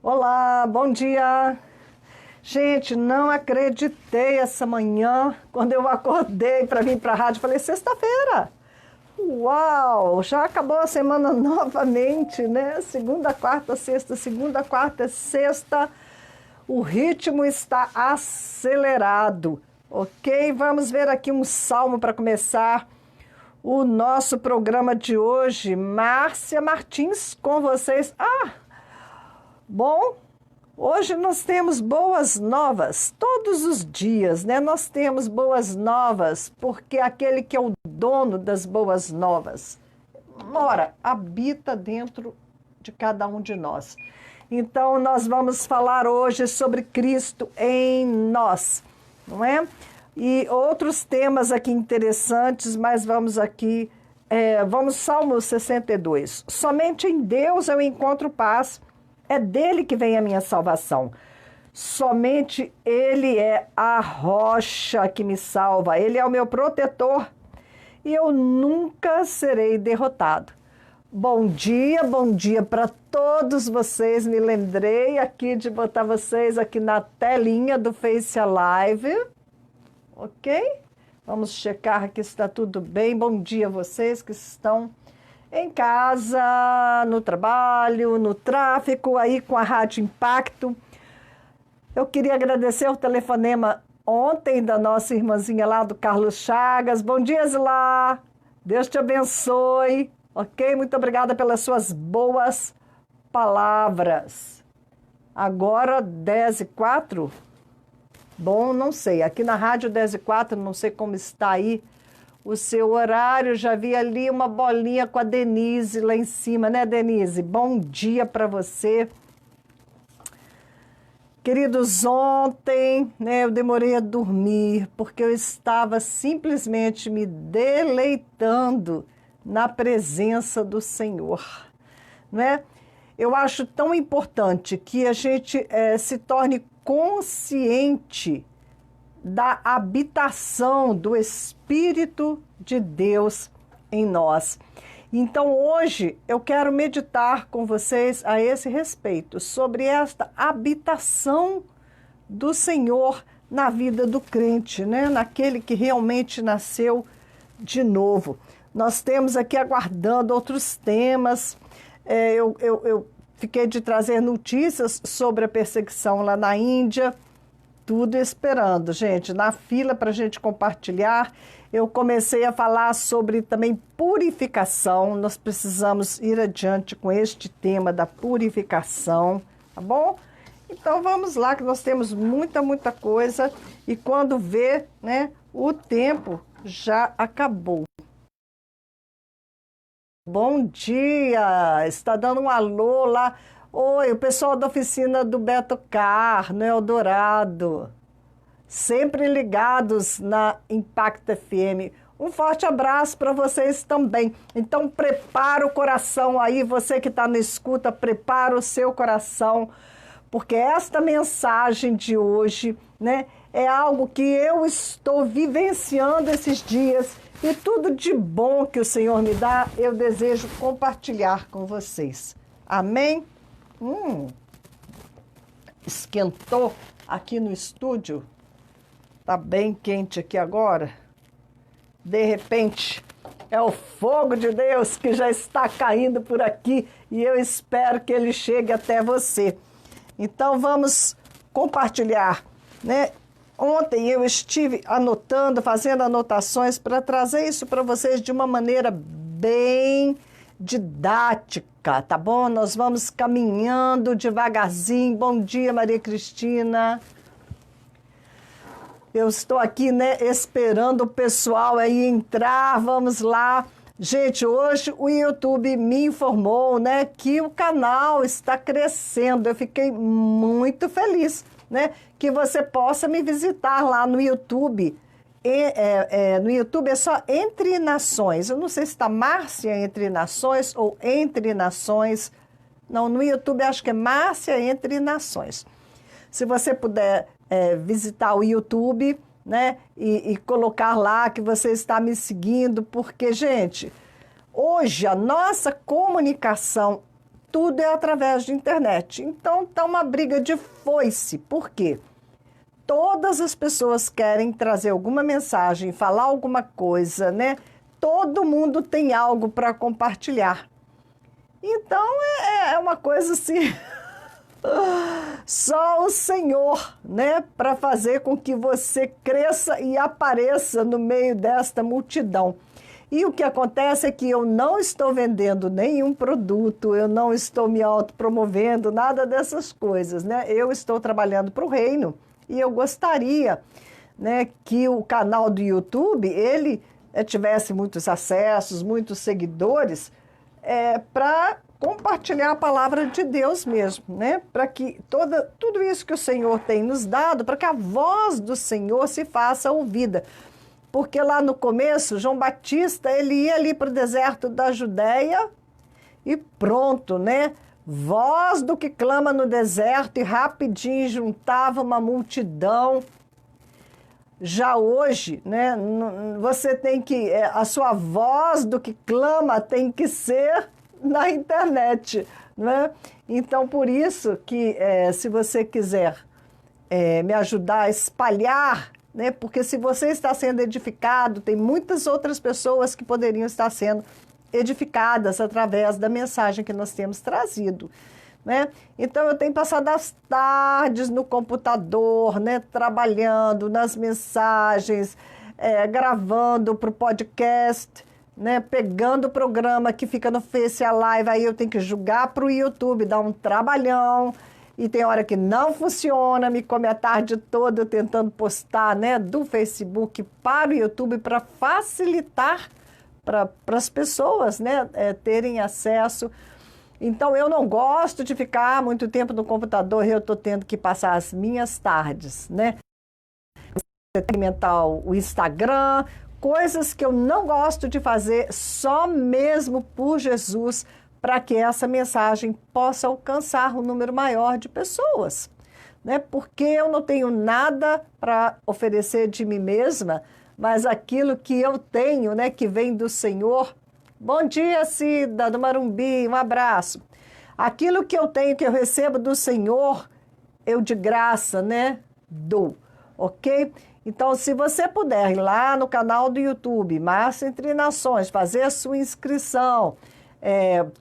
Olá, bom dia. Gente, não acreditei essa manhã, quando eu acordei para vir para a rádio, falei, sexta-feira. Uau, já acabou a semana novamente, né? Segunda, quarta, sexta. O ritmo está acelerado, ok? Vamos ver aqui um salmo para começar o nosso programa de hoje. Márcia Martins com vocês. Bom, hoje nós temos boas novas, todos os dias, né? Nós temos boas novas, porque aquele que é o dono das boas novas habita dentro de cada um de nós. Então, nós vamos falar hoje sobre Cristo em nós, não é? E outros temas aqui interessantes, mas vamos aqui, vamos Salmo 62. Somente em Deus eu encontro paz. É dele que vem a minha salvação. Somente Ele é a rocha que me salva. Ele é o meu protetor e eu nunca serei derrotado. Bom dia para todos vocês. Me lembrei aqui de botar vocês aqui na telinha do Face Live. Ok? Vamos checar aqui se está tudo bem. Bom dia a vocês que estão em casa, no trabalho, no tráfego, aí com a Rádio Impacto. Eu queria agradecer o telefonema ontem da nossa irmãzinha lá, do Carlos Chagas. Bom dia, Zilá. Deus te abençoe. Ok? Muito obrigada pelas suas boas palavras. Agora, 10h04. Bom, não sei. Aqui na Rádio 10h04, não sei como está aí o seu horário. Já vi ali uma bolinha com a Denise lá em cima, né, Denise? Bom dia para você. Queridos, ontem, né, eu demorei a dormir porque eu estava simplesmente me deleitando na presença do Senhor, né? Eu acho tão importante que a gente se torne consciente da habitação do Espírito de Deus em nós. Então, hoje, eu quero meditar com vocês a esse respeito, sobre esta habitação do Senhor na vida do crente, né? Naquele que realmente nasceu de novo. Nós temos aqui aguardando outros temas. Eu fiquei de trazer notícias sobre a perseguição lá na Índia. Tudo esperando, gente, na fila para a gente compartilhar. Eu comecei a falar sobre também purificação. Nós precisamos ir adiante com este tema da purificação, tá bom? Então vamos lá, que nós temos muita coisa. E quando vê, né, o tempo já acabou. Bom dia! Está dando um alô lá. Oi, o pessoal da oficina do Beto Car, no Eldorado. Sempre ligados na Impacto FM. Um forte abraço para vocês também. Então, prepara o coração aí, você que está na escuta, prepara o seu coração, porque esta mensagem de hoje, né, é algo que eu estou vivenciando esses dias e tudo de bom que o Senhor me dá, eu desejo compartilhar com vocês. Amém? Esquentou aqui no estúdio. Tá bem quente aqui agora. De repente, é o fogo de Deus que já está caindo por aqui e eu espero que ele chegue até você. Então vamos compartilhar, né? Ontem eu estive anotando, fazendo anotações para trazer isso para vocês de uma maneira bem didática, tá bom? Nós vamos caminhando devagarzinho. Bom dia, Maria Cristina. Eu estou aqui, né, esperando o pessoal aí entrar. Vamos lá. Gente, hoje o YouTube me informou, né, que o canal está crescendo. Eu fiquei muito feliz, né, que você possa me visitar lá no YouTube. No YouTube é só Entre Nações. Eu não sei se está Márcia Entre Nações ou Entre Nações. Não, no YouTube acho que é Márcia Entre Nações. Se você puder visitar o YouTube, né, e colocar lá que você está me seguindo, porque, gente, hoje a nossa comunicação tudo é através de internet. Então tá uma briga de foice. Por quê? Todas as pessoas querem trazer alguma mensagem, falar alguma coisa, né? Todo mundo tem algo para compartilhar. Então é uma coisa assim, só o Senhor, né? Para fazer com que você cresça e apareça no meio desta multidão. E o que acontece é que eu não estou vendendo nenhum produto, eu não estou me autopromovendo, nada dessas coisas, né? Eu estou trabalhando para o reino e eu gostaria, né, que o canal do YouTube, ele tivesse muitos acessos, muitos seguidores, para compartilhar a palavra de Deus mesmo, né? Para que tudo isso que o Senhor tem nos dado, para que a voz do Senhor se faça ouvida. Porque lá no começo, João Batista, ele ia ali para o deserto da Judéia e pronto, né? Voz do que clama no deserto e rapidinho juntava uma multidão. Já hoje, né? Você tem que, a sua voz do que clama tem que ser na internet, né? Então, por isso que se você quiser me ajudar a espalhar, né? Porque se você está sendo edificado, tem muitas outras pessoas que poderiam estar sendo edificadas através da mensagem que nós temos trazido, né? Então eu tenho passado as tardes no computador, né? Trabalhando nas mensagens, gravando para o podcast, né? Pegando o programa que fica no Face Live, aí eu tenho que jogar para o YouTube, dar um trabalhão. E tem hora que não funciona, me come a tarde toda tentando postar, né, do Facebook para o YouTube para facilitar para as pessoas, né, terem acesso. Então, eu não gosto de ficar muito tempo no computador, eu estou tendo que passar as minhas tardes, né? Alimentar o Instagram, coisas que eu não gosto de fazer só mesmo por Jesus, para que essa mensagem possa alcançar um número maior de pessoas, né? Porque eu não tenho nada para oferecer de mim mesma, mas aquilo que eu tenho, né, que vem do Senhor. Bom dia, Cida, do Marumbi, um abraço. Aquilo que eu tenho, que eu recebo do Senhor, eu de graça, né, dou, ok? Então, se você puder ir lá no canal do YouTube, Márcia Entre Nações, fazer a sua inscrição,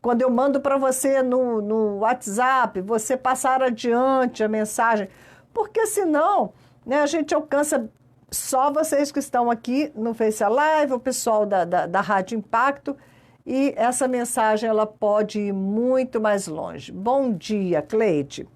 quando eu mando para você no WhatsApp, você passar adiante a mensagem, porque senão, né, a gente alcança só vocês que estão aqui no Face Live, o pessoal da Rádio Impacto, e essa mensagem ela pode ir muito mais longe. Bom dia, Cleide.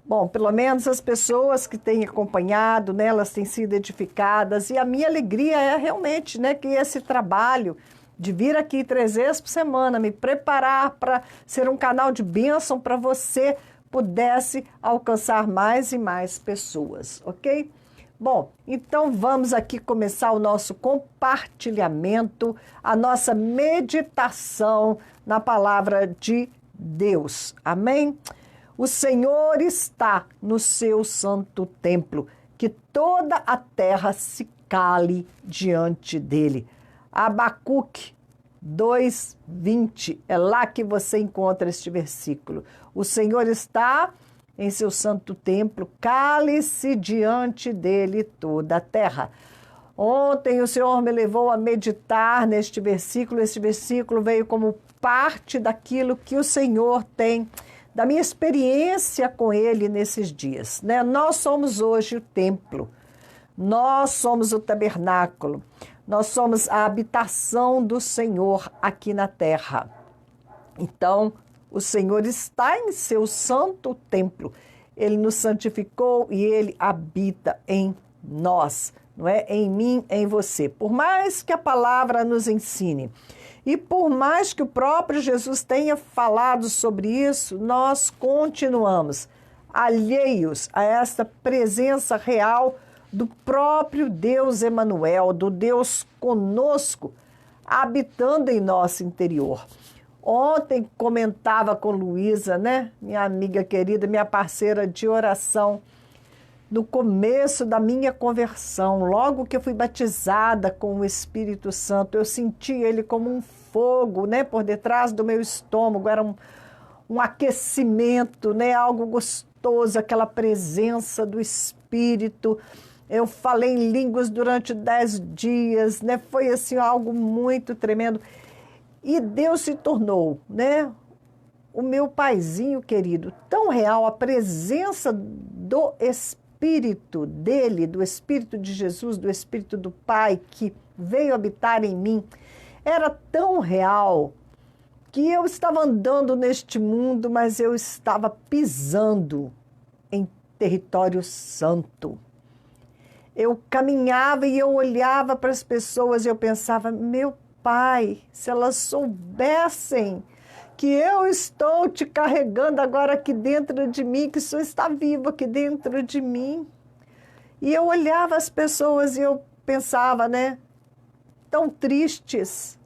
Bom, pelo menos as pessoas que têm acompanhado, né, elas têm sido edificadas, e a minha alegria é realmente, né, que esse trabalho de vir aqui 3 vezes por semana, me preparar para ser um canal de bênção para você pudesse alcançar mais e mais pessoas, ok? Bom, então vamos aqui começar o nosso compartilhamento, a nossa meditação na palavra de Deus. Amém? O Senhor está no seu santo templo, que toda a terra se cale diante dele. Abacuque 2:20, é lá que você encontra este versículo. O Senhor está em seu santo templo, cale-se diante dele toda a terra. Ontem o Senhor me levou a meditar neste versículo. Este versículo veio como parte daquilo que o Senhor tem, da minha experiência com ele nesses dias, né? Nós somos hoje o templo, nós somos o tabernáculo, nós somos a habitação do Senhor aqui na terra. Então, o Senhor está em seu santo templo. Ele nos santificou e Ele habita em nós, não é? Em mim, em você. Por mais que a palavra nos ensine e por mais que o próprio Jesus tenha falado sobre isso, nós continuamos alheios a esta presença real do próprio Deus Emanuel, do Deus conosco, habitando em nosso interior. Ontem comentava com Luísa, né, minha amiga querida, minha parceira de oração, no começo da minha conversão, logo que eu fui batizada com o Espírito Santo, eu senti ele como um fogo, né, por detrás do meu estômago, era um aquecimento, né? Algo gostoso, aquela presença do Espírito. Eu falei em línguas durante 10 dias, né? Foi assim algo muito tremendo. E Deus se tornou, né? O meu paizinho querido, tão real, a presença do Espírito dele, do Espírito de Jesus, do Espírito do Pai que veio habitar em mim, era tão real que eu estava andando neste mundo, mas eu estava pisando em território santo. Eu caminhava e eu olhava para as pessoas e eu pensava, meu Pai, se elas soubessem que eu estou te carregando agora aqui dentro de mim, que o Senhor está vivo aqui dentro de mim. E eu olhava as pessoas e eu pensava, né, tão tristes,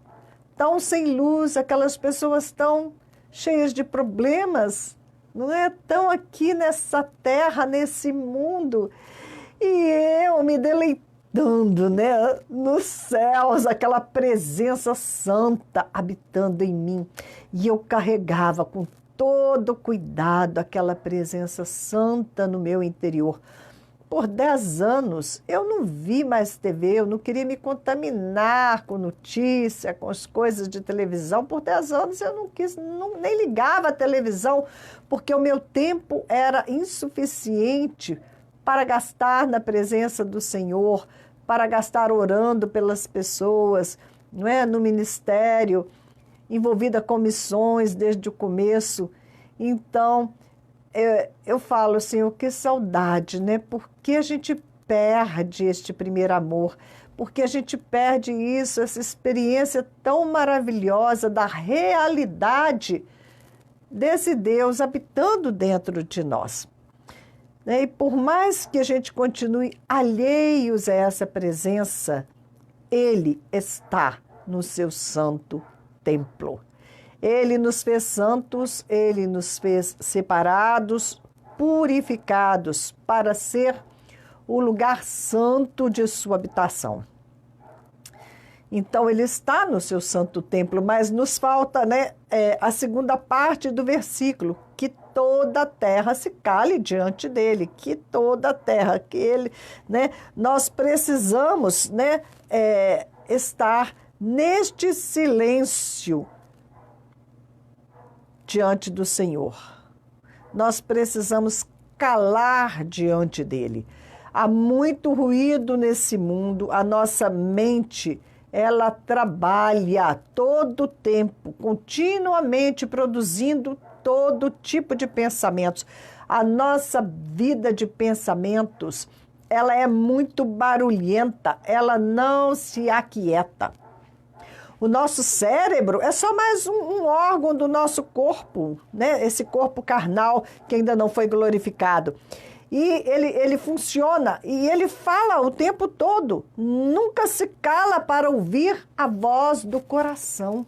tão sem luz, aquelas pessoas tão cheias de problemas, não é? Tão aqui nessa terra, nesse mundo. E eu me deleitando, né, nos céus, aquela presença santa habitando em mim. E eu carregava com todo cuidado aquela presença santa no meu interior. Por 10 anos, eu não vi mais TV, eu não queria me contaminar com notícia, com as coisas de televisão. Por 10 anos eu não quis, nem ligava a televisão, porque o meu tempo era insuficiente para gastar na presença do Senhor, para gastar orando pelas pessoas, não é? No ministério, envolvida com missões desde o começo. Então, eu falo assim, que saudade, né? Porque a gente perde este primeiro amor, porque a gente perde isso, essa experiência tão maravilhosa da realidade desse Deus habitando dentro de nós. E por mais que a gente continue alheios a essa presença, Ele está no seu santo templo. Ele nos fez santos, Ele nos fez separados, purificados, para ser o lugar santo de sua habitação. Então, Ele está no seu santo templo, mas nos falta, né, a segunda parte do versículo, que toda a terra se cale diante dele, que toda a terra, que ele, né, nós precisamos, né, estar neste silêncio diante do Senhor. Nós precisamos calar diante dele. Há muito ruído nesse mundo, a nossa mente, ela trabalha todo o tempo, continuamente produzindo todo tipo de pensamentos. A nossa vida de pensamentos, ela é muito barulhenta, ela não se aquieta. O nosso cérebro é só mais um órgão do nosso corpo, né? Esse corpo carnal que ainda não foi glorificado. E ele funciona e ele fala o tempo todo, nunca se cala para ouvir a voz do coração.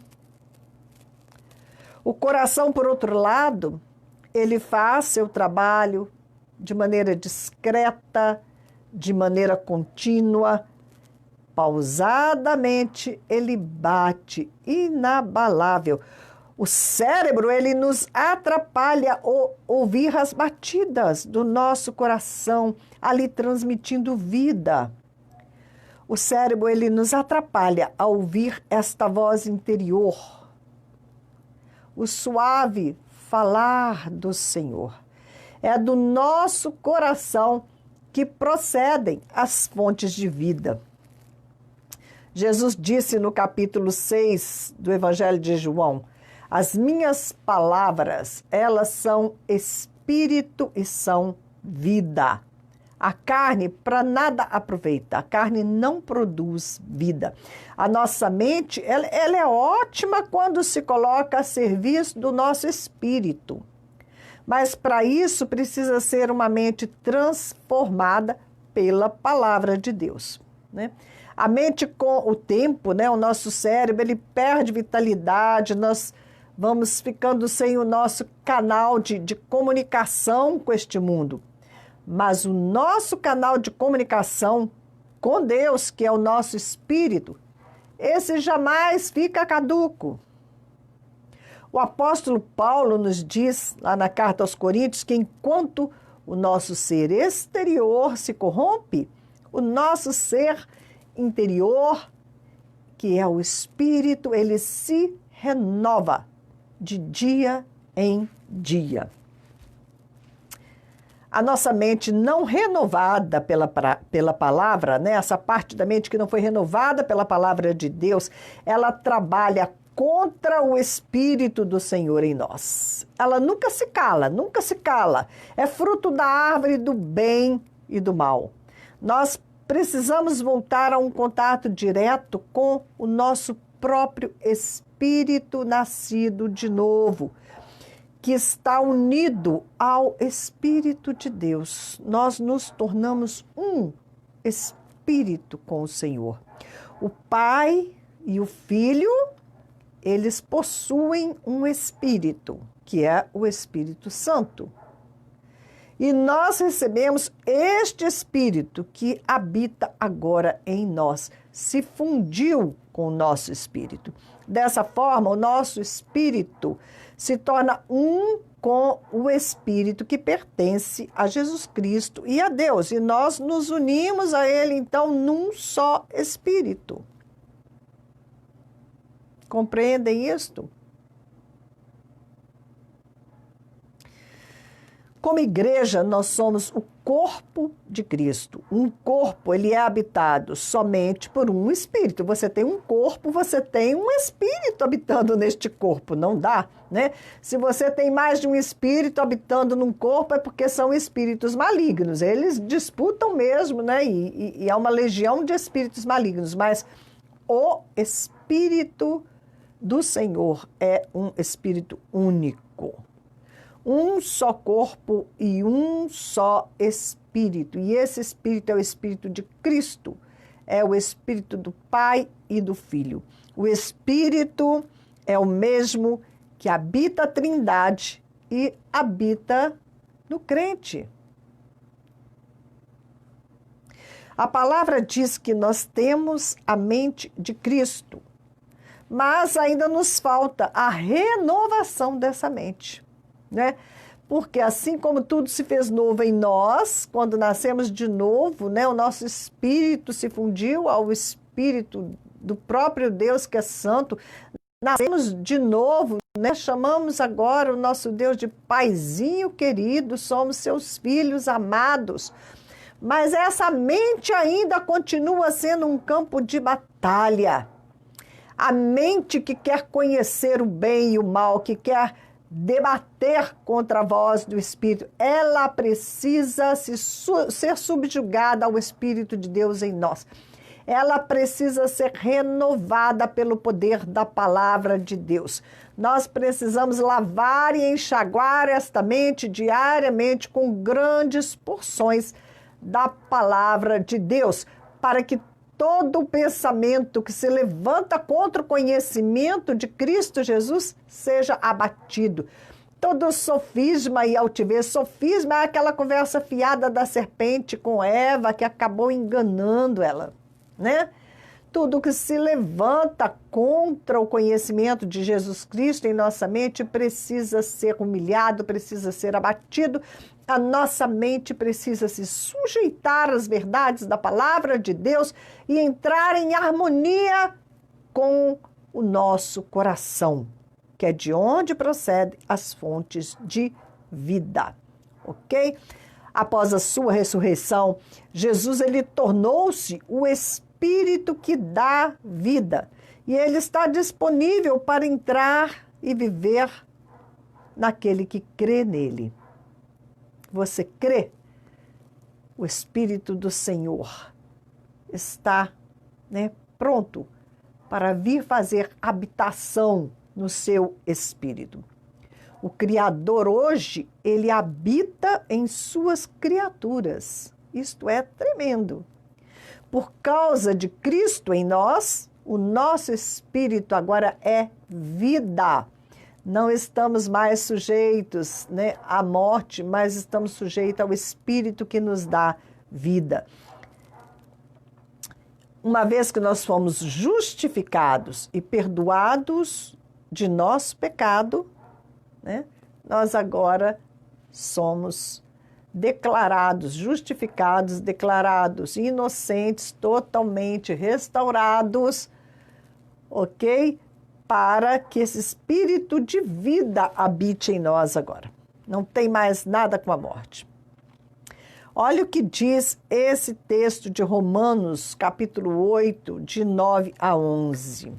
O coração, por outro lado, ele faz seu trabalho de maneira discreta, de maneira contínua, pausadamente, ele bate, inabalável. O cérebro, ele nos atrapalha ouvir as batidas do nosso coração, ali transmitindo vida. O cérebro, ele nos atrapalha a ouvir esta voz interior, o suave falar do Senhor. É do nosso coração que procedem as fontes de vida. Jesus disse no capítulo 6 do Evangelho de João, as minhas palavras, elas são espírito e são vida. A carne para nada aproveita, a carne não produz vida. A nossa mente, ela é ótima quando se coloca a serviço do nosso espírito. Mas para isso precisa ser uma mente transformada pela palavra de Deus, né? A mente com o tempo, né, o nosso cérebro, ele perde vitalidade, nós vamos ficando sem o nosso canal de comunicação com este mundo. Mas o nosso canal de comunicação com Deus, que é o nosso espírito, esse jamais fica caduco. O apóstolo Paulo nos diz, lá na carta aos Coríntios, que enquanto o nosso ser exterior se corrompe, o nosso ser interior, que é o espírito, ele se renova de dia em dia. A nossa mente não renovada pela palavra, né? Essa parte da mente que não foi renovada pela palavra de Deus, ela trabalha contra o Espírito do Senhor em nós. Ela nunca se cala, nunca se cala. É fruto da árvore do bem e do mal. Nós precisamos voltar a um contato direto com o nosso próprio espírito nascido de novo, que está unido ao Espírito de Deus. Nós nos tornamos um espírito com o Senhor. O Pai e o Filho, eles possuem um espírito, que é o Espírito Santo. E nós recebemos este Espírito que habita agora em nós, se fundiu com o nosso espírito. Dessa forma, o nosso espírito se torna um com o Espírito que pertence a Jesus Cristo e a Deus. E nós nos unimos a Ele, então, num só Espírito. Compreendem isto? Como igreja, nós somos o corpo de Cristo. Um corpo, ele é habitado somente por um espírito. Você tem um corpo, você tem um espírito habitando neste corpo. Não dá, né? Se você tem mais de um espírito habitando num corpo, é porque são espíritos malignos. Eles disputam mesmo, né? E há uma legião de espíritos malignos. Mas o Espírito do Senhor é um espírito único. Um só corpo e um só espírito. E esse espírito é o espírito de Cristo. É o espírito do Pai e do Filho. O espírito é o mesmo que habita a Trindade e habita no crente. A palavra diz que nós temos a mente de Cristo, mas ainda nos falta a renovação dessa mente. Né? Porque assim como tudo se fez novo em nós, quando nascemos de novo, né, o nosso espírito se fundiu ao espírito do próprio Deus que é santo, nascemos de novo, né, chamamos agora o nosso Deus de Paizinho querido, somos seus filhos amados. Mas essa mente ainda continua sendo um campo de batalha. A mente que quer conhecer o bem e o mal, que quer debater contra a voz do Espírito, ela precisa ser subjugada ao Espírito de Deus em nós. Ela precisa ser renovada pelo poder da palavra de Deus. Nós precisamos lavar e enxaguar esta mente diariamente com grandes porções da palavra de Deus, para que todo pensamento que se levanta contra o conhecimento de Cristo Jesus seja abatido. Todo sofisma e altivez. Sofisma é aquela conversa fiada da serpente com Eva, que acabou enganando ela, né? Tudo que se levanta contra o conhecimento de Jesus Cristo em nossa mente precisa ser humilhado, precisa ser abatido. A nossa mente precisa se sujeitar às verdades da palavra de Deus e entrar em harmonia com o nosso coração, que é de onde procedem as fontes de vida, ok? Após a sua ressurreição, Jesus ele tornou-se o Espírito que dá vida e ele está disponível para entrar e viver naquele que crê nele. Você crê? O Espírito do Senhor está, né, pronto para vir fazer habitação no seu espírito. O Criador hoje, ele habita em suas criaturas. Isto é tremendo. Por causa de Cristo em nós, o nosso espírito agora é vida. Não estamos mais sujeitos, né, à morte, mas estamos sujeitos ao Espírito que nos dá vida. Uma vez que nós fomos justificados e perdoados de nosso pecado, né, nós agora somos declarados, justificados, declarados inocentes, totalmente restaurados, ok? Para que esse espírito de vida habite em nós agora. Não tem mais nada com a morte. Olha o que diz esse texto de Romanos, capítulo 8, de 9 a 11.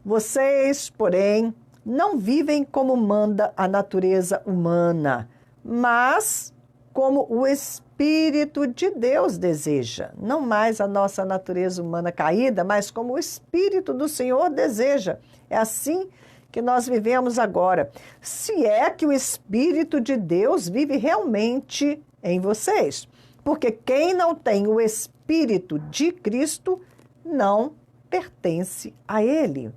Vocês, porém, não vivem como manda a natureza humana, mas como o Espírito de Deus deseja. Não mais a nossa natureza humana caída, mas como o Espírito do Senhor deseja. É assim que nós vivemos agora. Se é que o Espírito de Deus vive realmente em vocês. Porque quem não tem o Espírito de Cristo não pertence a Ele.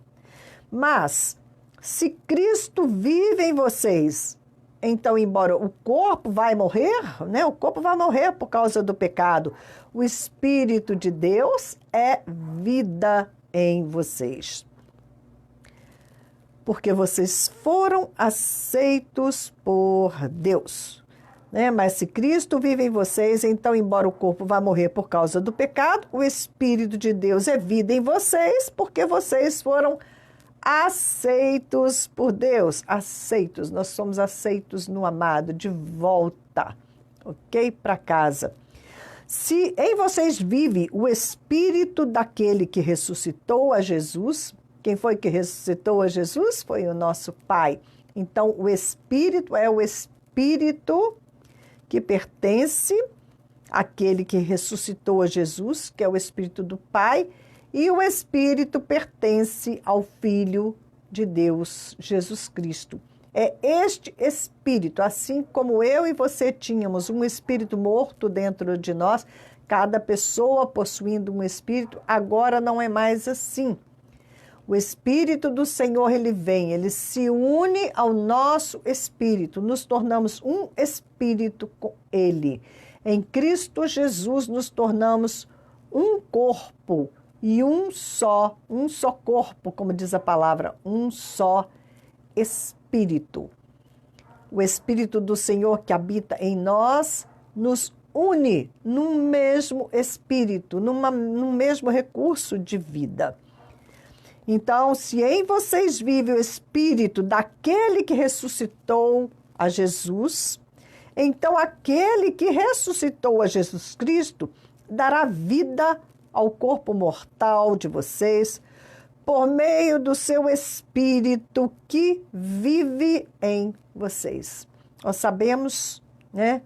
Mas, se Cristo vive em vocês, então, embora o corpo vai morrer, né? O corpo vai morrer por causa do pecado. O Espírito de Deus é vida em vocês. Porque vocês foram aceitos por Deus. Né? Mas se Cristo vive em vocês, então, embora o corpo vá morrer por causa do pecado, o Espírito de Deus é vida em vocês, porque vocês foram aceitos por Deus. Aceitos, nós somos aceitos no amado, de volta, ok? Para casa. Se em vocês vive o Espírito daquele que ressuscitou a Jesus, quem foi que ressuscitou a Jesus? Foi o nosso Pai. Então, o Espírito é o Espírito que pertence àquele que ressuscitou a Jesus, que é o Espírito do Pai, e o Espírito pertence ao Filho de Deus, Jesus Cristo. É este Espírito, assim como eu e você tínhamos um Espírito morto dentro de nós, cada pessoa possuindo um Espírito, agora não é mais assim. O Espírito do Senhor, ele vem, ele se une ao nosso Espírito, nos tornamos um Espírito com Ele. Em Cristo Jesus nos tornamos um corpo, e um só corpo, como diz a palavra, um só Espírito. O Espírito do Senhor que habita em nós nos une num mesmo Espírito, num mesmo recurso de vida. Então, se em vocês vive o Espírito daquele que ressuscitou a Jesus, então aquele que ressuscitou a Jesus Cristo dará vida ao corpo mortal de vocês, por meio do seu Espírito que vive em vocês. Nós sabemos, né,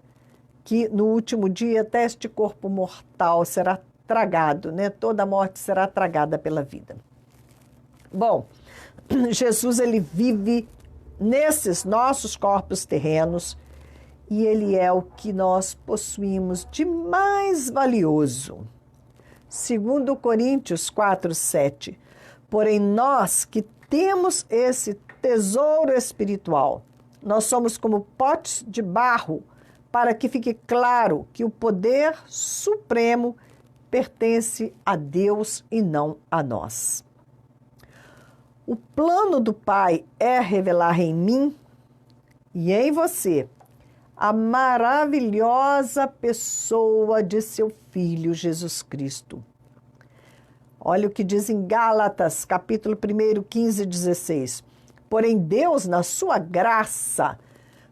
que no último dia até este corpo mortal será tragado, né? Toda a morte será tragada pela vida. Bom, Jesus, ele vive nesses nossos corpos terrenos e ele é o que nós possuímos de mais valioso. 2 Coríntios 4:7. Porém, nós que temos esse tesouro espiritual, nós somos como potes de barro, para que fique claro que o poder supremo pertence a Deus e não a nós. O plano do Pai é revelar em mim e em você a maravilhosa pessoa de seu Filho Jesus Cristo. Olha o que diz em Gálatas, capítulo 1, 15 e 16. Porém, Deus, na sua graça,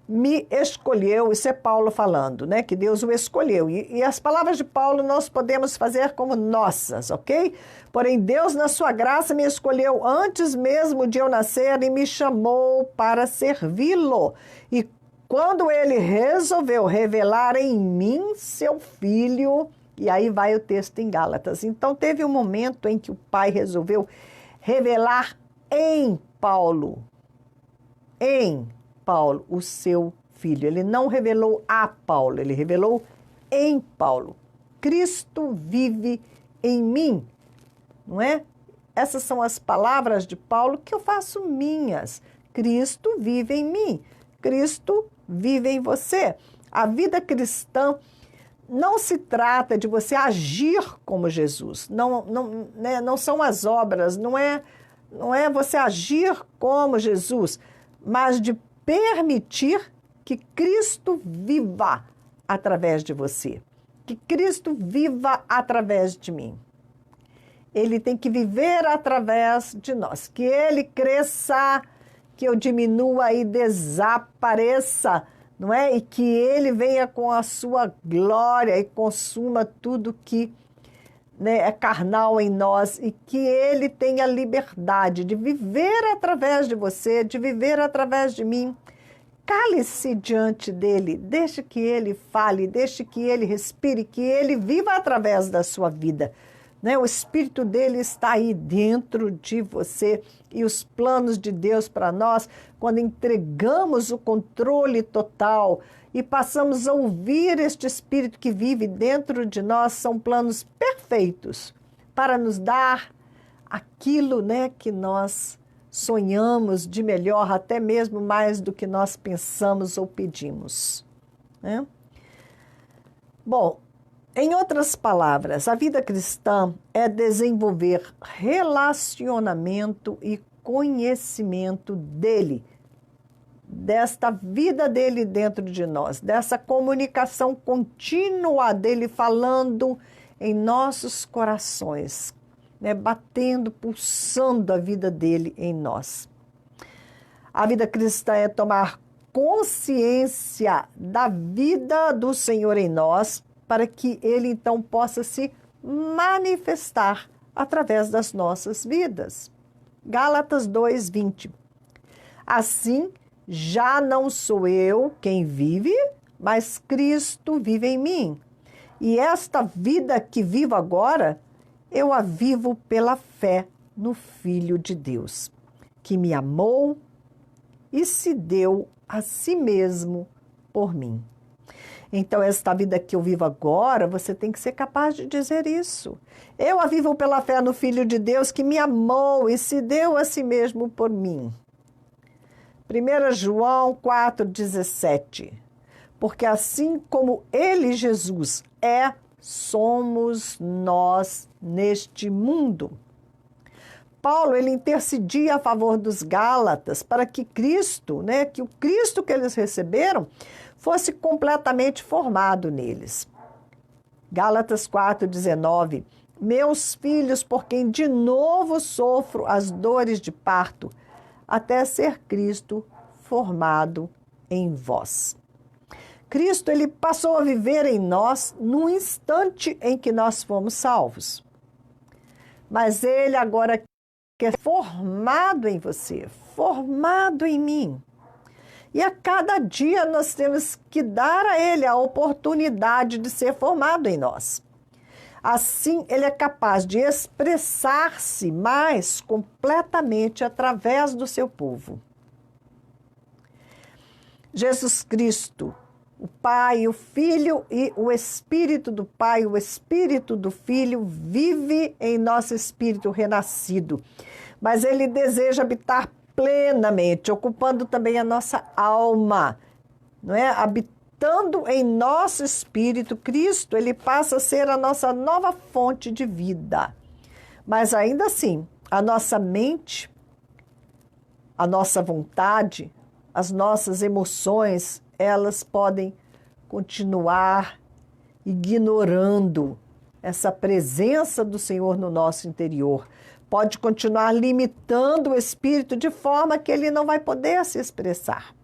me escolheu, isso é Paulo falando, né? Que Deus o escolheu. E as palavras de Paulo nós podemos fazer como nossas, ok? Porém, Deus, na sua graça, me escolheu antes mesmo de eu nascer e me chamou para servi-lo. E quando ele resolveu revelar em mim seu Filho, e aí vai o texto em Gálatas. Então, teve um momento em que o Pai resolveu revelar em Paulo, o seu Filho. Ele não revelou a Paulo, ele revelou em Paulo. Cristo vive em mim, não é? Essas são as palavras de Paulo que eu faço minhas. Cristo vive em mim. Cristo vive em você. A vida cristã não se trata de você agir como Jesus. Não são as obras, não é não é você agir como Jesus, mas de permitir que Cristo viva através de você, que Cristo viva através de mim. Ele tem que viver através de nós, que Ele cresça, que eu diminua e desapareça, não é? E que Ele venha com a sua glória e consuma tudo que, né, é carnal em nós, e que Ele tenha liberdade de viver através de você, de viver através de mim. Cale-se diante dele, deixe que ele fale, deixe que ele respire, que ele viva através da sua vida. Né? O Espírito dele está aí dentro de você, e os planos de Deus para nós, quando entregamos o controle total e passamos a ouvir este Espírito que vive dentro de nós, são planos perfeitos para nos dar aquilo, né, que nós sonhamos de melhor, até mesmo mais do que nós pensamos ou pedimos. Né? Bom, em outras palavras, a vida cristã é desenvolver relacionamento e conhecimento dele, desta vida dele dentro de nós, dessa comunicação contínua dele falando em nossos corações, né, batendo, pulsando a vida dele em nós. A vida cristã é tomar consciência da vida do Senhor em nós, para que ele então possa se manifestar através das nossas vidas. Gálatas 2:20. Assim, já não sou eu quem vive, mas Cristo vive em mim. E esta vida que vivo agora, eu a vivo pela fé no Filho de Deus, que me amou e se deu a si mesmo por mim. Então, esta vida que eu vivo agora, você tem que ser capaz de dizer isso. Eu a vivo pela fé no Filho de Deus, que me amou e se deu a si mesmo por mim. 1 João 4,17. Porque assim como ele, Jesus, é, somos nós neste mundo. Paulo, ele intercedia a favor dos Gálatas para que Cristo, né, que o Cristo que eles receberam fosse completamente formado neles. Gálatas 4,19. Meus filhos, por quem de novo sofro as dores de parto, até ser Cristo formado em vós. Cristo, ele passou a viver em nós no instante em que nós fomos salvos. Mas ele agora quer formado em você, formado em mim. E a cada dia nós temos que dar a ele a oportunidade de ser formado em nós. Assim, ele é capaz de expressar-se mais completamente através do seu povo. Jesus Cristo, o Pai, o Filho e o Espírito do Pai, o Espírito do Filho, vive em nosso espírito renascido. Mas ele deseja habitar plenamente, ocupando também a nossa alma, não é? Habitando em nosso espírito, Cristo, ele passa a ser a nossa nova fonte de vida. Mas ainda assim, a nossa mente, a nossa vontade, as nossas emoções, elas podem continuar ignorando essa presença do Senhor no nosso interior. Pode continuar limitando o Espírito de forma que ele não vai poder se expressar.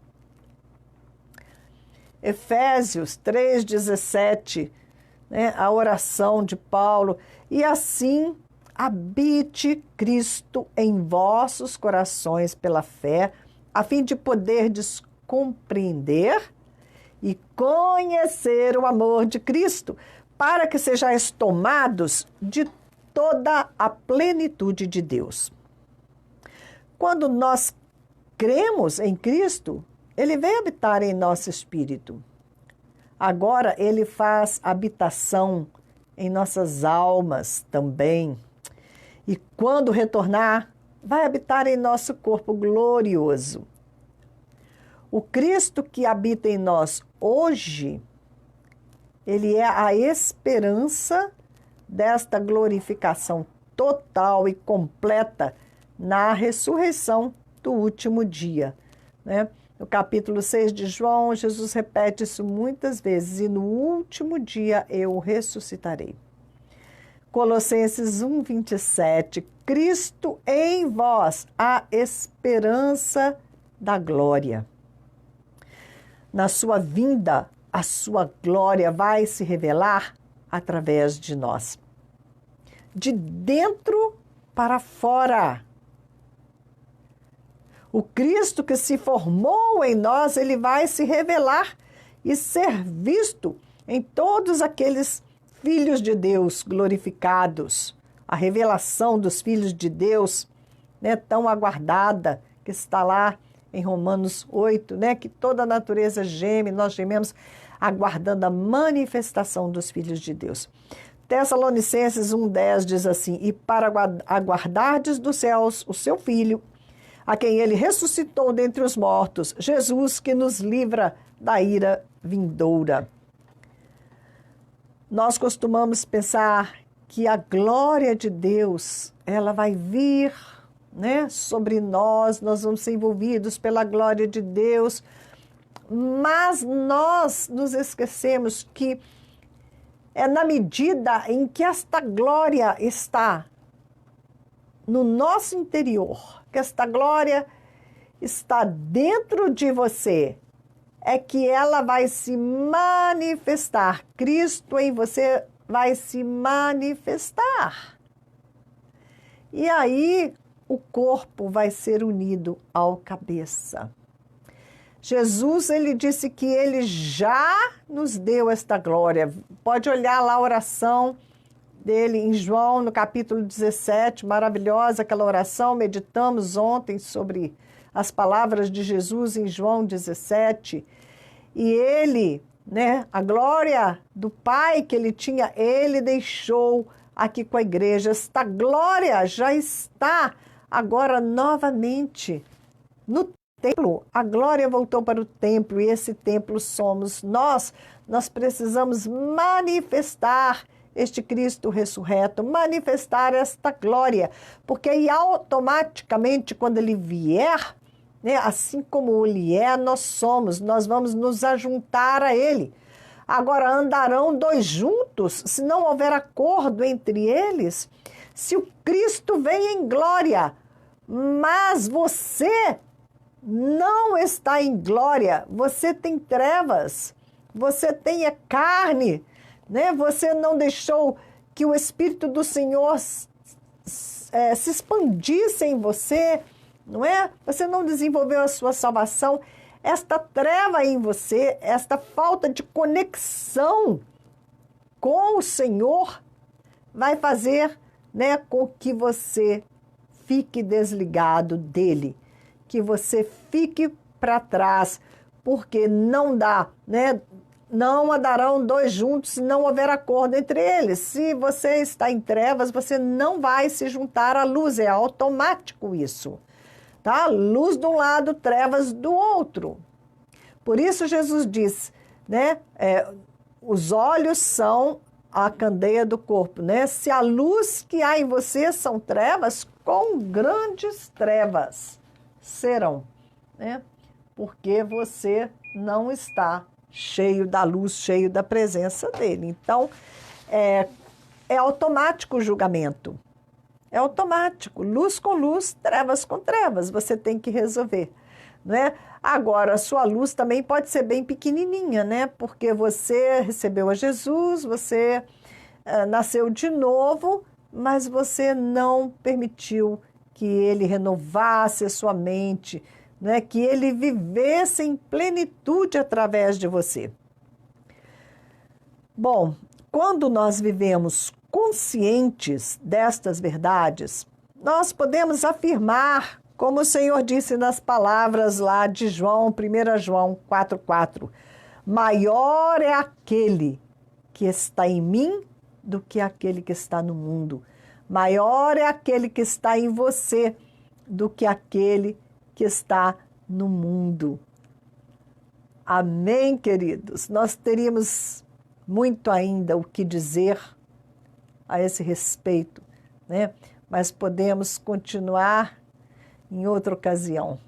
Efésios 3,17, né, a oração de Paulo. E assim habite Cristo em vossos corações pela fé, a fim de poderdes compreender e conhecer o amor de Cristo, para que sejais tomados de toda a plenitude de Deus. Quando nós cremos em Cristo, ele vem habitar em nosso espírito. Agora ele faz habitação em nossas almas também. E quando retornar, vai habitar em nosso corpo glorioso. O Cristo que habita em nós hoje, ele é a esperança desta glorificação total e completa na ressurreição do último dia, né? No capítulo 6 de João, Jesus repete isso muitas vezes, e no último dia eu ressuscitarei. Colossenses 1:27, Cristo em vós, a esperança da glória. Na sua vinda, a sua glória vai se revelar através de nós. De dentro para fora. O Cristo que se formou em nós, ele vai se revelar e ser visto em todos aqueles filhos de Deus glorificados. A revelação dos filhos de Deus, né, tão aguardada, que está lá em Romanos 8, né, que toda a natureza geme, nós gememos, aguardando a manifestação dos filhos de Deus. Tessalonicenses 1:10 diz assim, e para aguardardes dos céus o seu Filho, a quem ele ressuscitou dentre os mortos, Jesus, que nos livra da ira vindoura. Nós costumamos pensar que a glória de Deus, ela vai vir, né, sobre nós, nós vamos ser envolvidos pela glória de Deus, mas nós nos esquecemos que é na medida em que esta glória está no nosso interior, que esta glória está dentro de você, é que ela vai se manifestar. Cristo em você vai se manifestar. E aí o corpo vai ser unido ao cabeça. Jesus, ele disse que ele já nos deu esta glória. Pode olhar lá a oração dele em João, no capítulo 17, maravilhosa aquela oração, meditamos ontem sobre as palavras de Jesus em João 17, e ele, né, a glória do Pai que ele tinha, ele deixou aqui com a igreja. Esta glória já está agora novamente no templo. A glória voltou para o templo, e esse templo somos nós. Nós precisamos manifestar este Cristo ressurreto, manifestar esta glória, porque aí automaticamente quando ele vier, né, assim como ele é, nós vamos nos ajuntar a ele. Agora andarão dois juntos, se não houver acordo entre eles, se o Cristo vem em glória, mas você não está em glória, você tem trevas, você tem a carne, né? Você não deixou que o Espírito do Senhor se expandisse em você, não é? Você não desenvolveu a sua salvação. Esta treva em você, esta falta de conexão com o Senhor vai fazer, né, com que você fique desligado dele, que você fique para trás, porque não dá, né? Não andarão dois juntos se não houver acordo entre eles. Se você está em trevas, você não vai se juntar à luz, é automático isso. Tá? Luz de um lado, trevas do outro. Por isso Jesus diz, né? Os olhos são a candeia do corpo, né? Se a luz que há em você são trevas, com grandes trevas serão, né? Porque você não está cheio da luz, cheio da presença dele. Então, é automático o julgamento. É automático. Luz com luz, trevas com trevas. Você tem que resolver, né? Agora, a sua luz também pode ser bem pequenininha, né? Porque você recebeu a Jesus, você nasceu de novo, mas você não permitiu que ele renovasse a sua mente, né, que ele vivesse em plenitude através de você. Bom, quando nós vivemos conscientes destas verdades, nós podemos afirmar, como o Senhor disse nas palavras lá de João, 1 João 4,4, maior é aquele que está em mim do que aquele que está no mundo. Maior é aquele que está em você do que aquele que está no mundo. Amém, queridos? Nós teríamos muito ainda o que dizer a esse respeito, né? Mas podemos continuar em outra ocasião.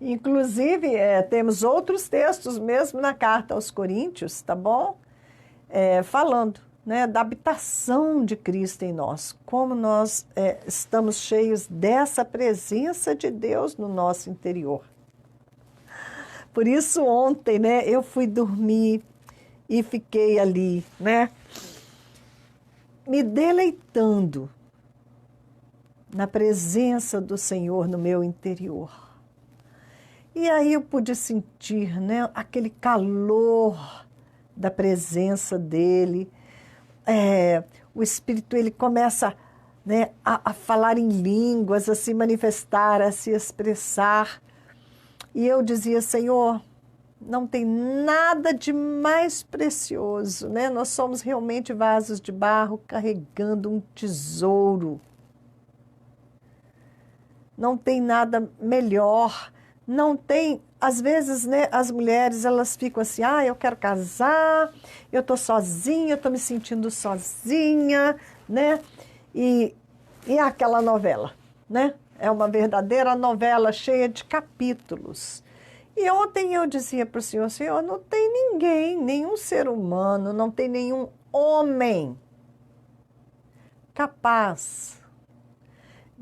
Inclusive, temos outros textos mesmo na carta aos Coríntios, tá bom? Falando, né, da habitação de Cristo em nós, como nós estamos cheios dessa presença de Deus no nosso interior. Por isso ontem, né, eu fui dormir e fiquei ali, né, me deleitando na presença do Senhor no meu interior. E aí eu pude sentir, né, aquele calor da presença dele. O Espírito, ele começa, né, a falar em línguas, a se manifestar, a se expressar. E eu dizia, Senhor, não tem nada de mais precioso, né? Nós somos realmente vasos de barro carregando um tesouro. Não tem nada melhor. Não tem, às vezes, né, as mulheres, elas ficam assim, eu quero casar, eu estou sozinha, eu estou me sentindo sozinha, né? E aquela novela, né? É uma verdadeira novela cheia de capítulos. E ontem eu dizia para o Senhor, Senhor, não tem ninguém, nenhum ser humano, não tem nenhum homem capaz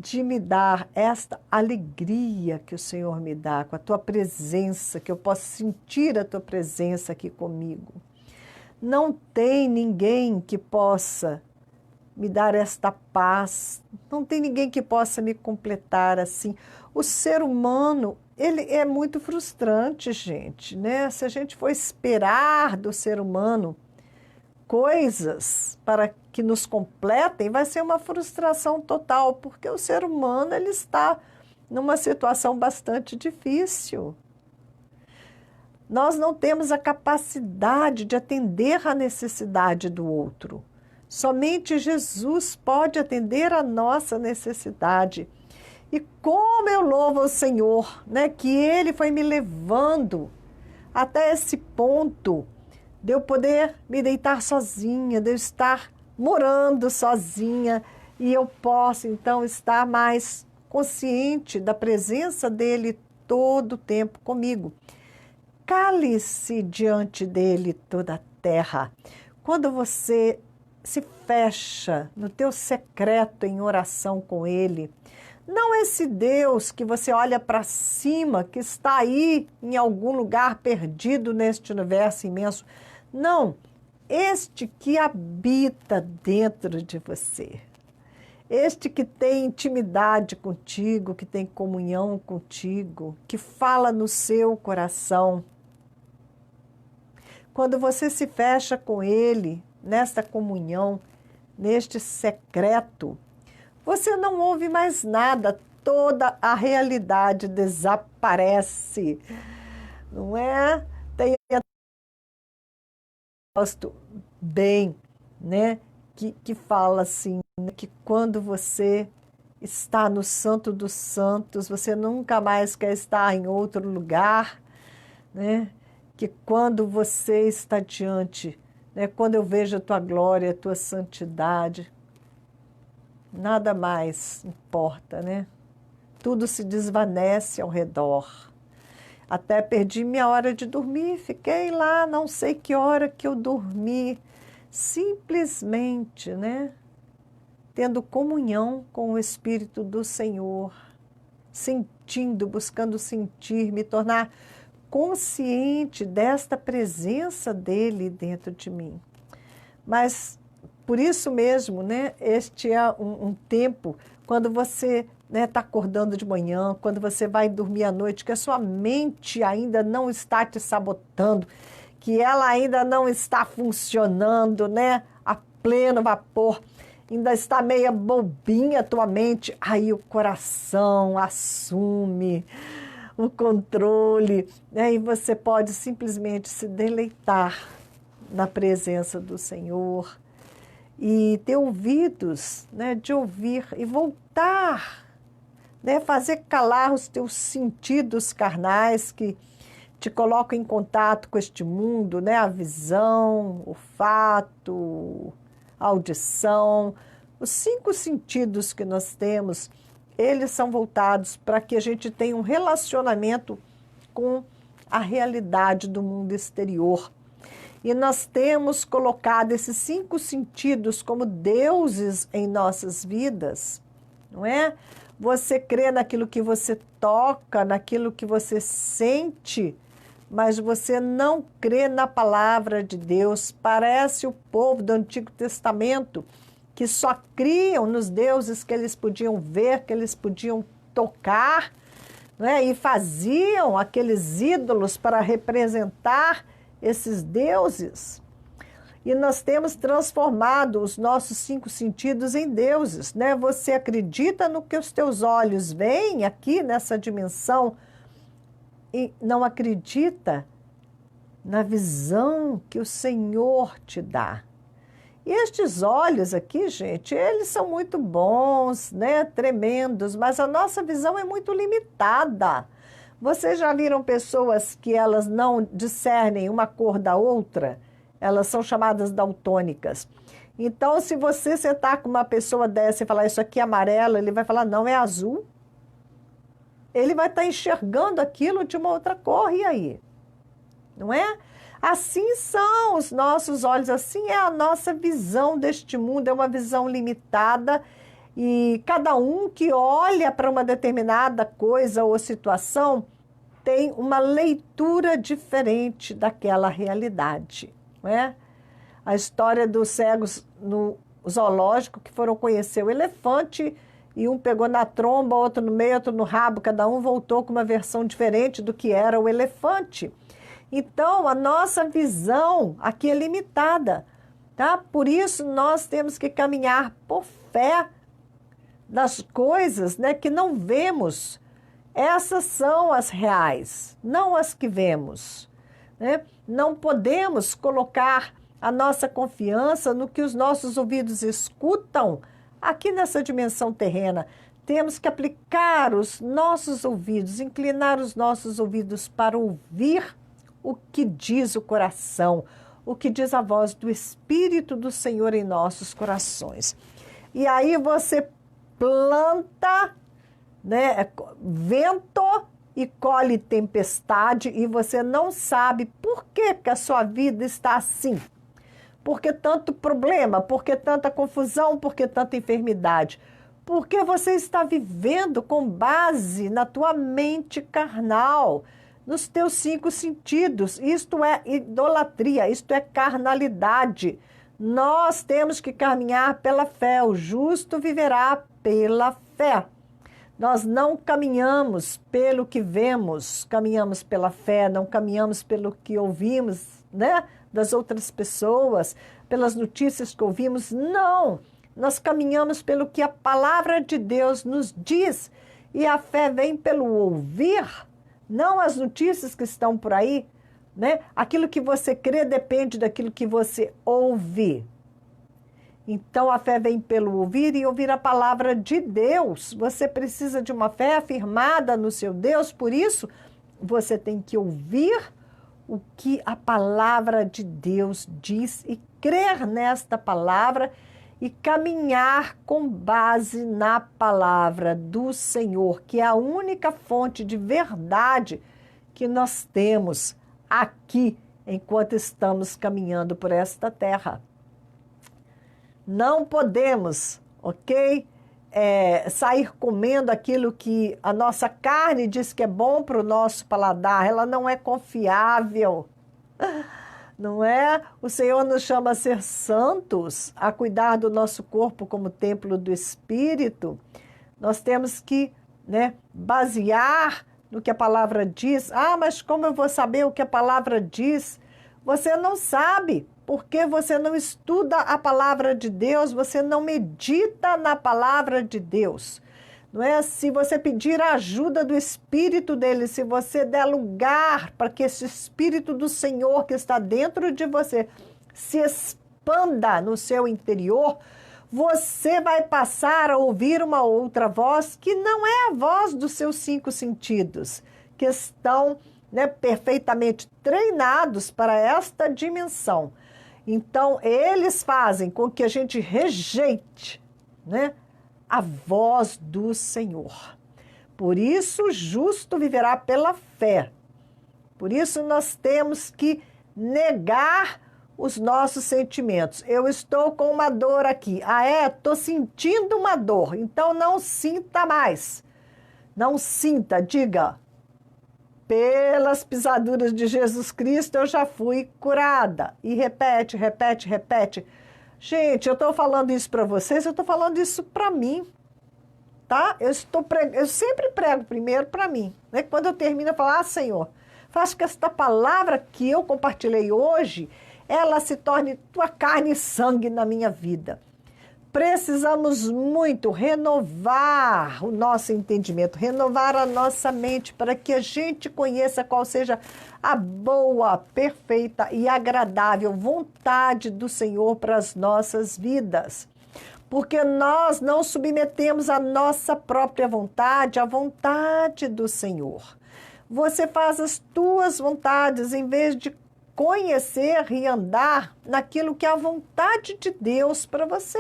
de me dar esta alegria que o Senhor me dá, com a Tua presença, que eu posso sentir a Tua presença aqui comigo. Não tem ninguém que possa me dar esta paz, não tem ninguém que possa me completar assim. O ser humano, ele é muito frustrante, gente, né? Se a gente for esperar do ser humano coisas para que nos completem, vai ser uma frustração total, porque o ser humano, ele está numa situação bastante difícil. Nós não temos a capacidade de atender à necessidade do outro. Somente Jesus pode atender a nossa necessidade. E como eu louvo o Senhor, né, que Ele foi me levando até esse ponto de eu poder me deitar sozinha, de eu estar morando sozinha, e eu posso então estar mais consciente da presença dele todo o tempo comigo. Cale-se diante dele toda a terra. Quando você se fecha no teu secreto em oração com ele, não esse Deus que você olha para cima, que está aí em algum lugar perdido neste universo imenso. Não, este que habita dentro de você. Este que tem intimidade contigo, que tem comunhão contigo, que fala no seu coração. Quando você se fecha com ele, nesta comunhão, neste secreto, você não ouve mais nada, toda a realidade desaparece, não é? Tem gosto bem, né? Que fala assim, né? Que quando você está no Santo dos Santos, você nunca mais quer estar em outro lugar, né? Que quando você está diante, né? Quando eu vejo a tua glória, a tua santidade, nada mais importa, né? Tudo se desvanece ao redor. Até perdi minha hora de dormir, fiquei lá, não sei que hora que eu dormi, simplesmente, né? Tendo comunhão com o Espírito do Senhor, sentindo, buscando sentir, me tornar consciente desta presença dele dentro de mim. Mas por isso mesmo, né, este é um tempo quando você está acordando de manhã, quando você vai dormir à noite, que a sua mente ainda não está te sabotando, que ela ainda não está funcionando, né, a pleno vapor, ainda está meia bobinha a tua mente, aí o coração assume o controle, né, e você pode simplesmente se deleitar na presença do Senhor e ter ouvidos, né, de ouvir e voltar né? Fazer calar os teus sentidos carnais que te colocam em contato com este mundo, né? A visão, o olfato, a audição, os 5 sentidos que nós temos, eles são voltados para que a gente tenha um relacionamento com a realidade do mundo exterior. E nós temos colocado esses 5 sentidos como deuses em nossas vidas, não é? Você crê naquilo que você toca, naquilo que você sente, mas você não crê na palavra de Deus. Parece o povo do Antigo Testamento, que só criam nos deuses que eles podiam ver, que eles podiam tocar, né? E faziam aqueles ídolos para representar esses deuses. E nós temos transformado os nossos 5 sentidos em deuses, né? Você acredita no que os teus olhos veem aqui nessa dimensão e não acredita na visão que o Senhor te dá. E estes olhos aqui, gente, eles são muito bons, né? Tremendos, mas a nossa visão é muito limitada. Vocês já viram pessoas que elas não discernem uma cor da outra? Elas são chamadas daltônicas. Então, se você sentar com uma pessoa dessa e falar isso aqui é amarelo, ele vai falar, não, é azul. Ele vai estar enxergando aquilo de uma outra cor, e aí? Não é? Assim são os nossos olhos, assim é a nossa visão deste mundo, é uma visão limitada. E cada um que olha para uma determinada coisa ou situação tem uma leitura diferente daquela realidade, não é? A história dos cegos no zoológico que foram conhecer o elefante e um pegou na tromba, outro no meio, outro no rabo, cada um voltou com uma versão diferente do que era o elefante. Então, a nossa visão aqui é limitada, tá? Por isso, nós temos que caminhar por fé das coisas, né, que não vemos. Essas são as reais, não as que vemos, né? Não podemos colocar a nossa confiança no que os nossos ouvidos escutam aqui nessa dimensão terrena. Temos que aplicar os nossos ouvidos, inclinar os nossos ouvidos para ouvir o que diz o coração, o que diz a voz do Espírito do Senhor em nossos corações. E aí você planta, né, vento e colhe tempestade e você não sabe por que a sua vida está assim. Por que tanto problema? Por que tanta confusão? Por que tanta enfermidade? Porque você está vivendo com base na tua mente carnal, nos teus 5 sentidos. Isto é idolatria, isto é carnalidade. Nós temos que caminhar pela fé. O justo viverá pela fé. Nós não caminhamos pelo que vemos, caminhamos pela fé, não caminhamos pelo que ouvimos, né, das outras pessoas, pelas notícias que ouvimos. Não, nós caminhamos pelo que a palavra de Deus nos diz. E a fé vem pelo ouvir, não as notícias que estão por aí, né? Aquilo que você crê depende daquilo que você ouve. Então, a fé vem pelo ouvir e ouvir a palavra de Deus. Você precisa de uma fé afirmada no seu Deus, por isso, você tem que ouvir o que a palavra de Deus diz e crer nesta palavra e caminhar com base na palavra do Senhor, que é a única fonte de verdade que nós temos aqui enquanto estamos caminhando por esta terra. Não podemos, ok? Sair comendo aquilo que a nossa carne diz que é bom para o nosso paladar. Ela não é confiável, não é? O Senhor nos chama a ser santos, a cuidar do nosso corpo como templo do Espírito. Nós temos que, né, basear no que a palavra diz. Ah, mas como eu vou saber o que a palavra diz? Você não sabe, porque você não estuda a palavra de Deus, você não medita na palavra de Deus. Não é? Se você pedir a ajuda do Espírito dele, se você der lugar para que esse Espírito do Senhor que está dentro de você se expanda no seu interior, você vai passar a ouvir uma outra voz que não é a voz dos seus 5 sentidos, que estão, né, perfeitamente treinados para esta dimensão. Então, eles fazem com que a gente rejeite, né, a voz do Senhor. Por isso, o justo viverá pela fé. Por isso, nós temos que negar os nossos sentimentos. Eu estou com uma dor aqui. Ah, estou sentindo uma dor. Então, não sinta mais. Não sinta, diga: pelas pisaduras de Jesus Cristo eu já fui curada. E repete, repete, repete. Gente, eu estou falando isso para vocês, eu estou falando isso para mim, tá? Eu sempre prego primeiro para mim, né? Quando eu termino, eu falo: ah, Senhor, faço que esta palavra que eu compartilhei hoje, ela se torne tua carne e sangue na minha vida. Precisamos muito renovar o nosso entendimento, renovar a nossa mente para que a gente conheça qual seja a boa, perfeita e agradável vontade do Senhor para as nossas vidas. Porque nós não submetemos a nossa própria vontade à vontade do Senhor. Você faz as tuas vontades em vez de conhecer e andar naquilo que é a vontade de Deus para você.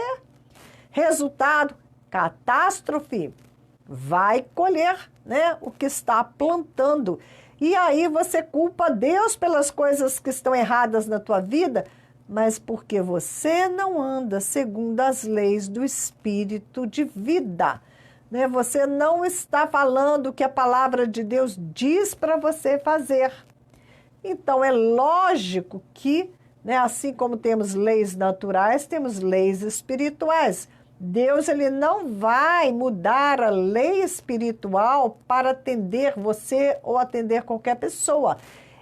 Resultado, catástrofe. Vai colher, né, o que está plantando. E aí você culpa Deus pelas coisas que estão erradas na tua vida, mas porque você não anda segundo as leis do Espírito de vida. Né? Você não está falando o que a palavra de Deus diz para você fazer. Então é lógico que, né, assim como temos leis naturais, temos leis espirituais. Deus, ele não vai mudar a lei espiritual para atender você ou atender qualquer pessoa.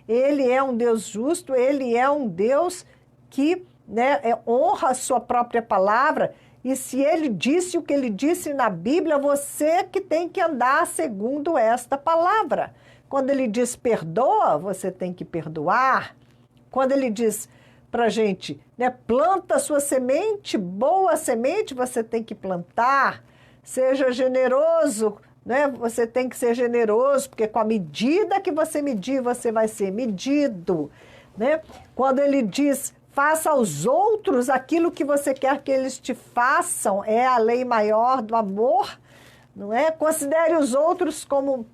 Ele é um Deus justo, ele é um Deus que, né, honra a sua própria palavra. E se ele disse o que ele disse na Bíblia, você que tem que andar segundo esta palavra. Quando ele diz perdoa, você tem que perdoar. Quando ele diz para a gente, né, planta a sua semente, boa semente, você tem que plantar. Seja generoso, né? Você tem que ser generoso, porque com a medida que você medir, você vai ser medido. Né? Quando ele diz, faça aos outros aquilo que você quer que eles te façam, é a lei maior do amor, não é? Considere os outros como,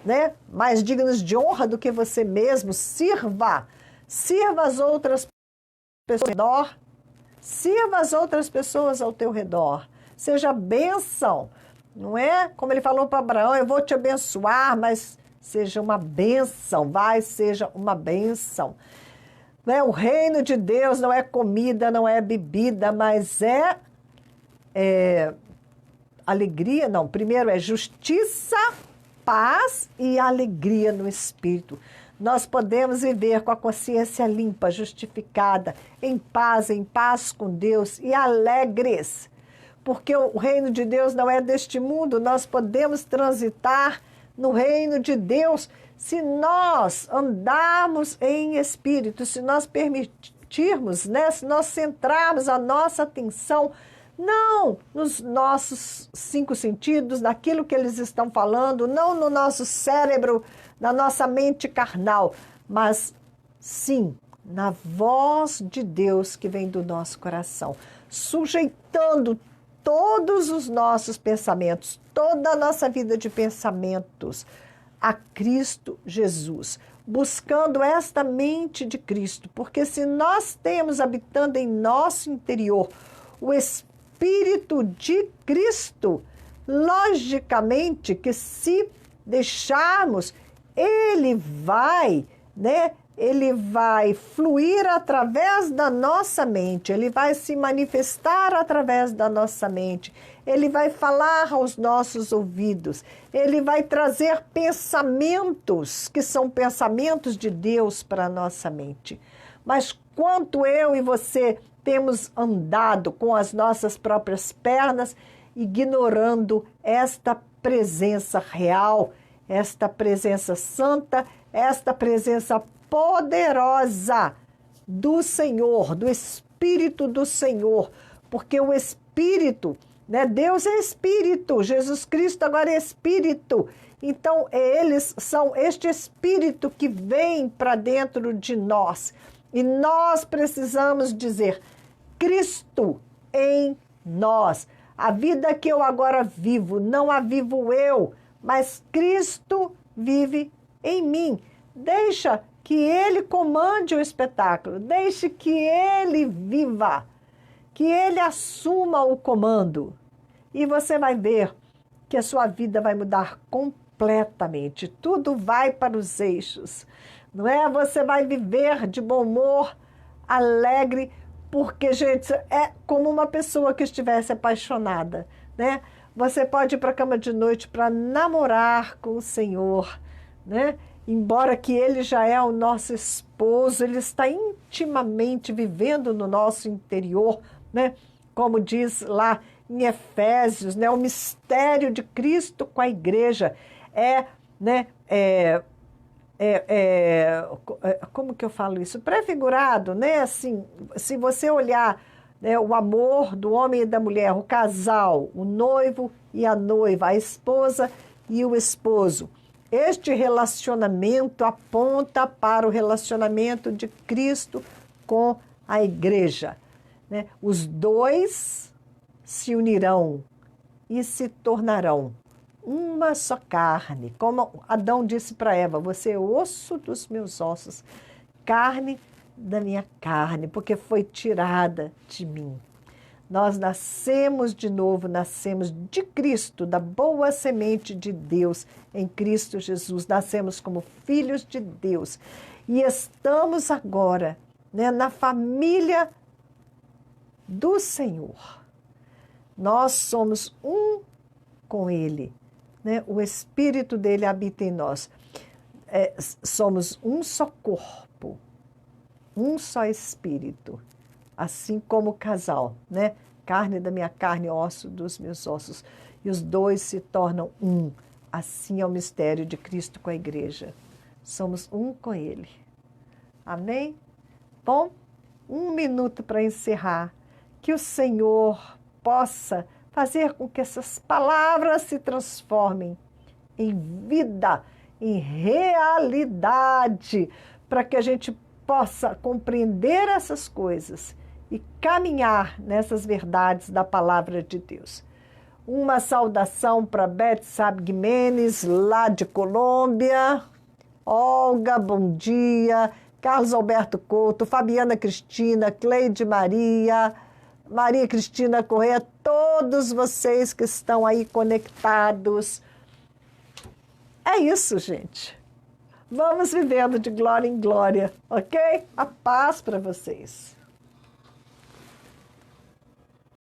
né, mais dignos de honra do que você mesmo. Sirva as outras pessoas ao redor, sirva as outras pessoas ao teu redor, seja bênção, não é? Como ele falou para Abraão, eu vou te abençoar, mas seja uma bênção, seja uma bênção. Né? O reino de Deus não é comida, não é bebida, mas é alegria, não, primeiro é justiça, paz e alegria no Espírito. Nós podemos viver com a consciência limpa, justificada, em paz com Deus e alegres. Porque o reino de Deus não é deste mundo, nós podemos transitar no reino de Deus se nós andarmos em espírito, se nós permitirmos, né, se nós centrarmos a nossa atenção não nos nossos 5 sentidos, naquilo que eles estão falando, não no nosso cérebro, na nossa mente carnal, mas sim na voz de Deus que vem do nosso coração, sujeitando todos os nossos pensamentos, toda a nossa vida de pensamentos a Cristo Jesus, buscando esta mente de Cristo, porque se nós temos habitando em nosso interior o Espírito de Cristo, logicamente que se deixarmos, ele vai, né? Ele vai fluir através da nossa mente, ele vai se manifestar através da nossa mente, ele vai falar aos nossos ouvidos, ele vai trazer pensamentos que são pensamentos de Deus para a nossa mente. Mas quanto eu e você temos andado com as nossas próprias pernas, ignorando esta presença real, esta presença santa, esta presença poderosa do Senhor, do Espírito do Senhor, porque o Espírito espírito, né? Deus é espírito, Jesus Cristo agora é espírito. Então, eles são este espírito que vem para dentro de nós. E nós precisamos dizer, Cristo em nós. A vida que eu agora vivo, não a vivo eu, mas Cristo vive em mim. Deixa que Ele comande o espetáculo, deixe que Ele viva, que Ele assuma o comando. E você vai ver que a sua vida vai mudar completamente. Tudo vai para os eixos, não é? Você vai viver de bom humor, alegre, porque, gente, é como uma pessoa que estivesse apaixonada, né? Você pode ir para a cama de noite para namorar com o Senhor, né? Embora que Ele já é o nosso esposo, Ele está intimamente vivendo no nosso interior, né? Como diz lá em Efésios, né? O mistério de Cristo com a igreja como que eu falo isso? Prefigurado, né? Assim, se você olhar, né, o amor do homem e da mulher, o casal, o noivo e a noiva, a esposa e o esposo. Este relacionamento aponta para o relacionamento de Cristo com a igreja, né? Os dois se unirão e se tornarão uma só carne. Como Adão disse para Eva, você é osso dos meus ossos, carne da minha carne, porque foi tirada de mim. Nós nascemos de novo, nascemos de Cristo, da boa semente de Deus em Cristo Jesus. Nascemos como filhos de Deus e estamos agora, né, na família do Senhor. Nós somos um com Ele, né? O Espírito dele habita em nós. Somos um só corpo, um só Espírito, assim como o casal, né? Carne da minha carne, osso dos meus ossos. E os dois se tornam um. Assim é o mistério de Cristo com a igreja. Somos um com Ele. Amém? Bom, 1 minuto para encerrar. Que o Senhor possa fazer com que essas palavras se transformem em vida, em realidade, para que a gente possa compreender essas coisas e caminhar nessas verdades da palavra de Deus. Uma saudação para Beth Sab Guimenes, lá de Colômbia. Olga, bom dia. Carlos Alberto Couto, Fabiana Cristina, Cleide Maria, Maria Cristina Correia, todos vocês que estão aí conectados. É isso, gente. Vamos vivendo de glória em glória, ok? A paz para vocês.